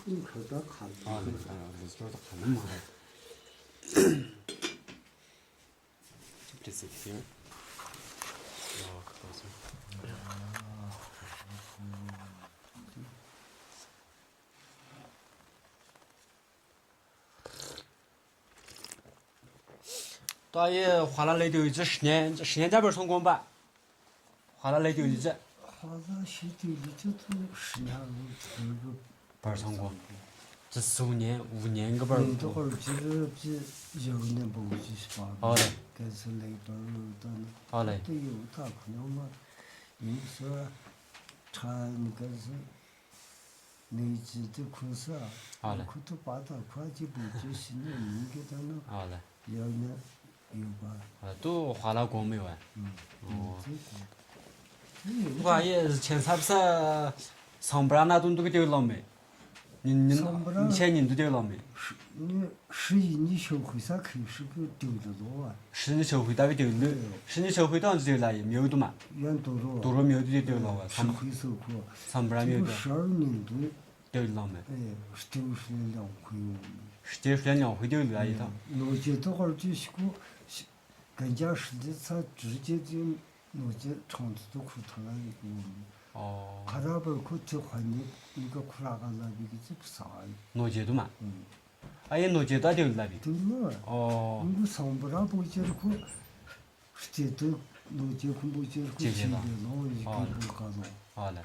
你可到看啊，那这这都看那么好，这是点，哦，可高兴。大爷花了那丢一只10年加班成功吧？花了那丢一只，好像是对的，就10年了，这个班成功，这15年5年个班那会儿比10年不就是吧？好嘞，该是那本儿的呢。好嘞，对有他可能嘛，你说查那个是内置的库是啊，好嘞，库都把它快就不就是你给他弄，好嘞，要呢有吧？都花了光没完？哦，这个，我也是前3不是上班那东都给丢了没？你前年都丢了没？你11你学会啥开始给丢的多啊？是你学会大概丢了，是你学会当时丢了也没有的嘛？远多了。多了没有就丢了哇？是会收获。上班没有这个12年多，丢了没？是丢出来2回哦。是丢出来2回丢了那一趟。诺基这会儿就是个，更加是的，他直接就诺基厂子都库出来一个。哦。他那边库就换你那个库拉干那边个这个啥？诺基的嘛。哎呀，诺基都丢了那边。丢了。哦。我上不了不接库，这都诺基库不接库去的，然后一个不干了。好嘞。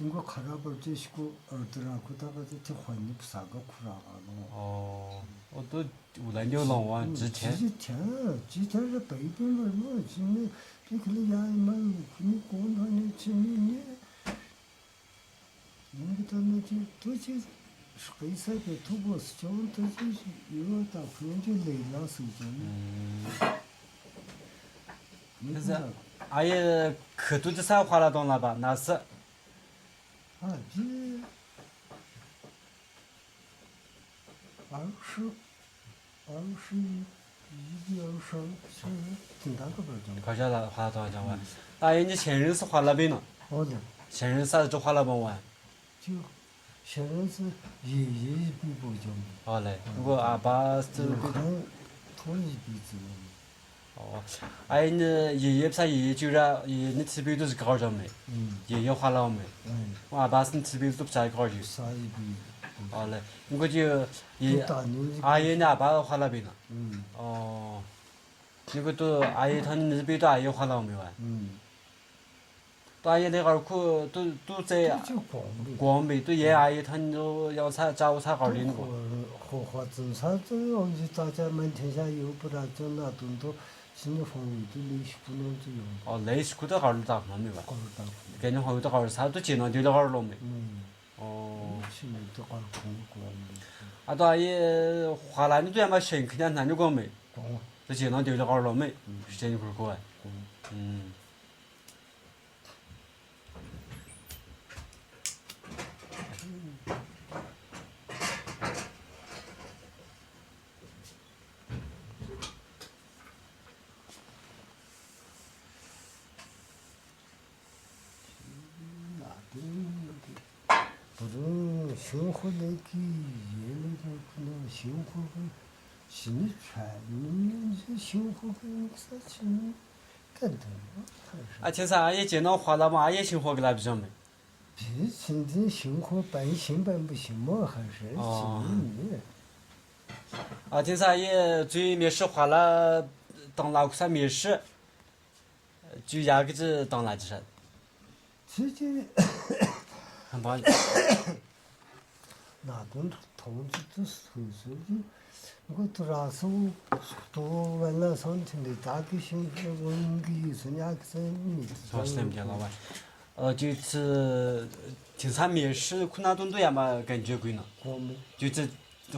我看那边这些个2库大概就换你3个库拉干了。哦。我都无论丢了哇，之前之前是北边的嘛，现在这可能也蛮有可能光他那前面那个他那就都就是黑色的土包是讲他就是有大可能就累了时间。但是阿爷去都是啥花了东了吧？那是。啊，这21、22是挺大个本儿的。快晓得花了多少钱完？阿爷你前任是花了没了？好的。前任啥子就花了不完？就现在是爷爷一笔不交。好嘞，我阿爸是拖一辈子了。哦，哎，你爷爷不是爷爷就是爷爷，你这辈子是搞着没？爷爷花了没？我阿爸是你这辈子都不是搞着。啥一辈子？好嘞，我就爷阿爷你阿爸花了没了？哦，那个都阿爷他那边都阿爷花了没完？都阿爷那会儿苦都在光没，都爷阿爷他都要找啥好的那个。荷花种啥子哦？你大家满天下有，不然就那东多，新的房屋都那些不能这样。哦，那些苦都好打了没完？好打。跟你朋友都好啥都见了丢了好了没？哦。现在都好空光的。啊，都阿爷花了你都要嘛钱，肯定那就光没。光了。这见了丢了好了没？是这一块儿过来。不中生活那个夜那个可能生活会心里全，你这生活会啥情感的嘛？啊，听说阿爷见到花了嘛，阿爷生活给他比较没。毕竟这生活半行半不行嘛，还是心里。啊，听说阿爷最没事花了当那个啥没事，就压个子当那就是。自己。很棒。那种同志都是就，我都那时候读完了上天的大学生活，文个人家个没说是那么的老板，就是听说没事，可能东都要嘛感觉贵了。就是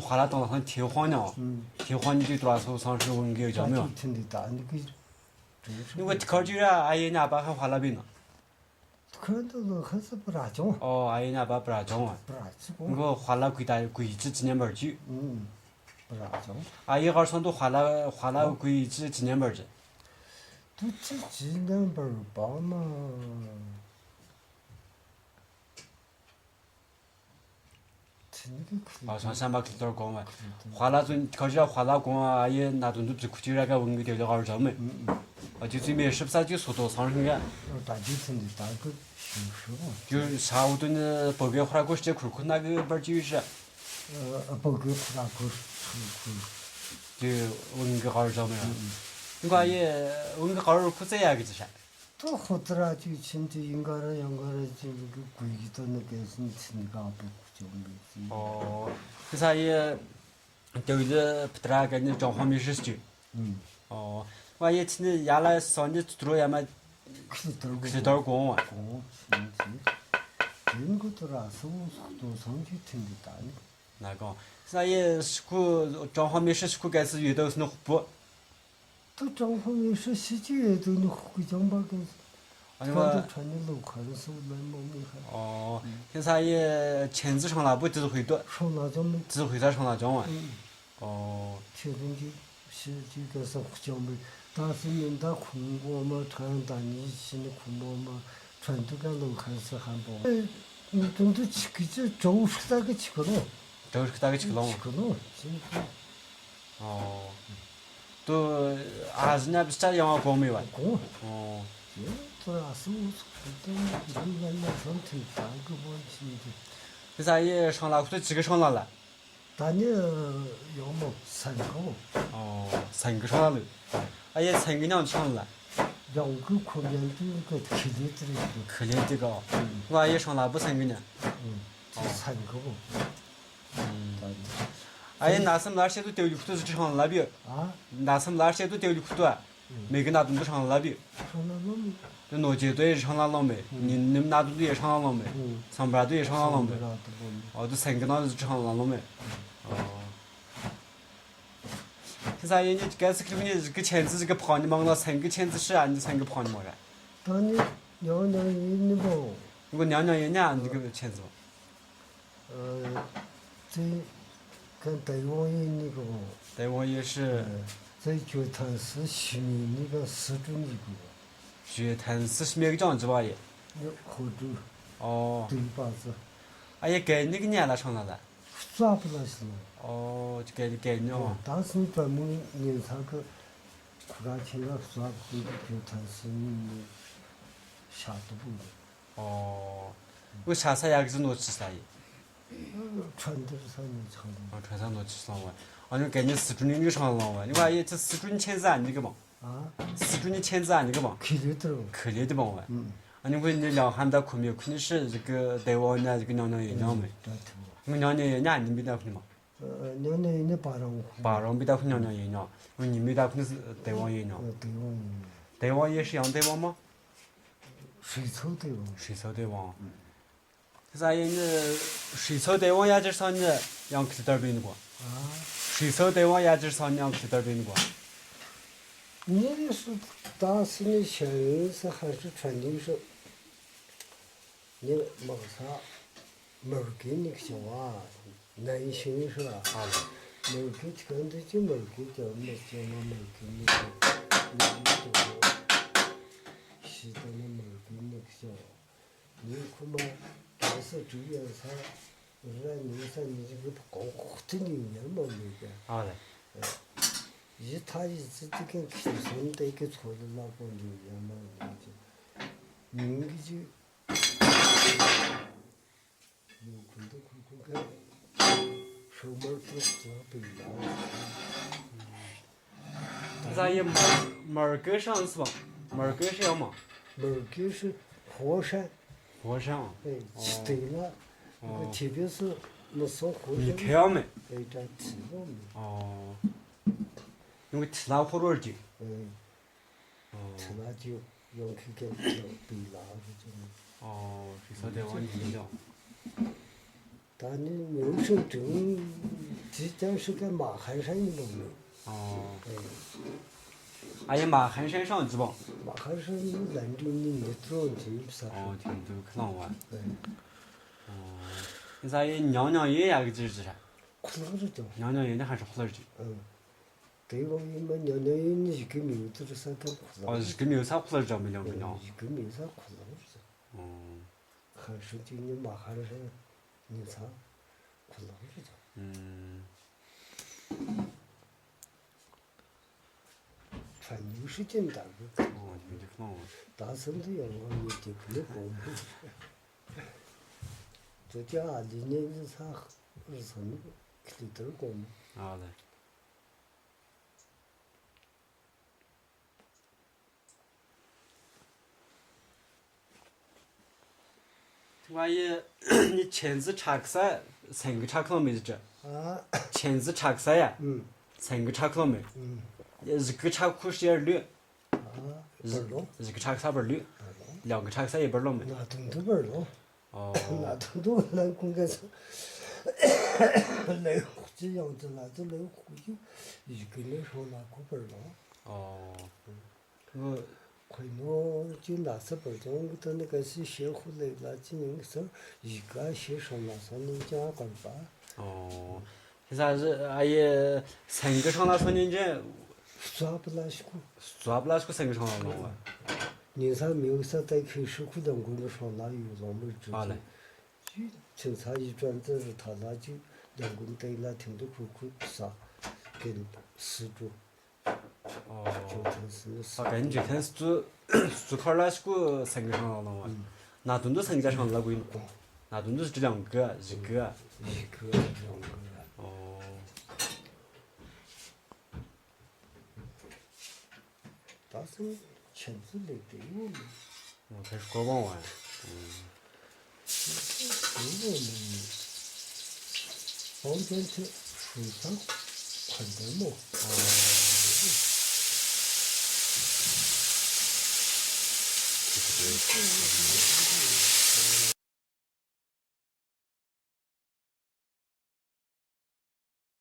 花了当上贴黄了，贴黄你就多少时候上是文个叫没有？天的大那个。因为考久了，阿爷你阿爸还花了没了？可能都还是不大讲。哦，阿爷你阿爸不大讲完。不大讲。我花了贵子纪念本酒。不大讲。阿爷儿上都花了贵子纪念本子。都这纪念本吧嘛。吃那个苦。上山把苦头讲完，花那种考起来花那讲啊，也那种都最苦就那个文个掉了二张没，就最没是不是就说到上身个。大就成的大个修饰嘛。就下午顿的包个花过时间苦那个本就是。包个苦大苦苦。就文个二张没了，你看也文个二苦这样个子噻。到后头啦，就现在应该了，就那个贵到那个是吃那个不就没。哦，这啥也都是不得那个你装潢没事就。哦，我也听你原来上你做了嘛，吃点光啊。人个多啦，是多上去听得到的。那个，啥也是苦装潢没事是苦该是遇到是那不。到装潢没事，实际也都那回家把个。穿的楼看的时候那么厉害。哦，现在也签字上那不只会多。上那张没。只会在上那张啊。哦。确定就是这个是讲没，但是人家空过嘛，穿到你新的空过嘛，穿这个楼看是很不。你真的去个这周是那个去个了。周是大概去个了。去个了，真是。哦。都还是人家不是这样光没完。光。哦。这啊是我说的，人家那上头大个问题的。这啥也上哪或者几个上哪了？但你要么3个。哦，3个上哪楼？哎呀，3个2上了。2个可能都个可怜的了。可怜的个。我也上哪不3个呢？这3个不。哎呀，那什么那些都丢的裤子只上那边。啊？那什么那些都丢的裤子，每个那都上那边。上那没？就农街队也上那了没？你们那都也上那了没？上班队也上那了没？哦，这3个那都只上那了没？哦。现在你该是给你这个签字这个跑你忙了3个签字是啊，你3个跑你忙噻。当你娘娘一你不？如果娘娘一年这个签字。这跟台湾也那个。台湾也是。在觉坛是西面那个4周那个。觉坛40米个奖子吧也。合州。哦。对把子。哎呀，该那个年了上了噻。抓不了是吗？哦，就该你哦。当时专门人他个，苦干去了抓不了，就他是你下毒的。哦。我下山也是弄吃啥也。穿的是啥你穿的？哦，穿上弄吃啥玩？哦，你该你4周年你上了玩？你看也这4周年签字啊你个嘛？啊？4周年签字啊你个嘛？可怜的。可怜的嘛玩。啊，你问你俩还没得哭没有？肯定是这个台湾的这个娘娘爷娘没？我娘娘爷娘你没得哭嘛？娘娘爷娘巴掌。巴掌没得哭娘娘爷娘，我你没得哭是台湾爷娘。台湾爷娘。台湾也是洋台湾吗？水草台湾。水草台湾。这啥呀？你水草台湾也就是上你养去点儿边的过。啊。水草台湾也就是上你养去点儿边的过。你的是当时的乡音是还是传统是？你没啥，没给那个小娃，男性是吧？没给全都就没给叫没叫我没给那个，那个西单的没给那个小娃，你看嘛，但是主要啥，让你说你这个搞这牛年嘛那个。好嘞。他一直这个口声的一个错的那个牛年嘛那就，人个就。有空的看，手门都做不了。咱也门根上是吧？门根是要嘛？门根是火山。火山啊。哎，对了，特别是那烧火山。你看了没？哎，这吃了没？哦。因为吃那火轮酒。吃那酒，用去给背那个就。哦，水草台湾你讲。但你右手正，即将是个马鞍山一种的。哦。哎呀，马鞍山上是吧？马鞍山你兰州你做听啥？哦，听都可能玩。哦。你啥也娘娘爷那个字是啥？苦老子叫。娘娘爷那还是胡老子？对我你们娘娘爷你一个名字是啥个苦老子？哦，一个名啥胡老子叫没两个娘？一个名啥苦老子？还是就你马鞍山，你啥？可能是这样。穿60斤大个，哦，你的看大身子要我你就可能过不。这家里年日常日常肯定都过嘛。啊嘞。万一你签字查克赛，成个查克了没得？啊。签字查克赛呀？成个查克了没？一个查克是2.6。一个查克3本6。2个查克赛1本了没？那都本了。哦。那都那公干上，来这样子那就来回就一个那时候拿过本了。哦。我。快我就那4本钟，到那个是协会来了几年时候，一个先上那3年奖管吧。哦。现在是阿姨成个上那3年奖。抓不拉去过。抓不拉去成个上那弄啊。年上没有啥再开始活动工作上那有那么直接。就警察一转这是他那就2个人对那听得苦啥，跟死住。哦。啊，跟就看是做块那些个成个上那弄啊。那顿都成家上那个，那顿都是这2个1个。1个2个。哦。但是签字来对我们。开始过往玩。对我们保健车树上宽带嘛。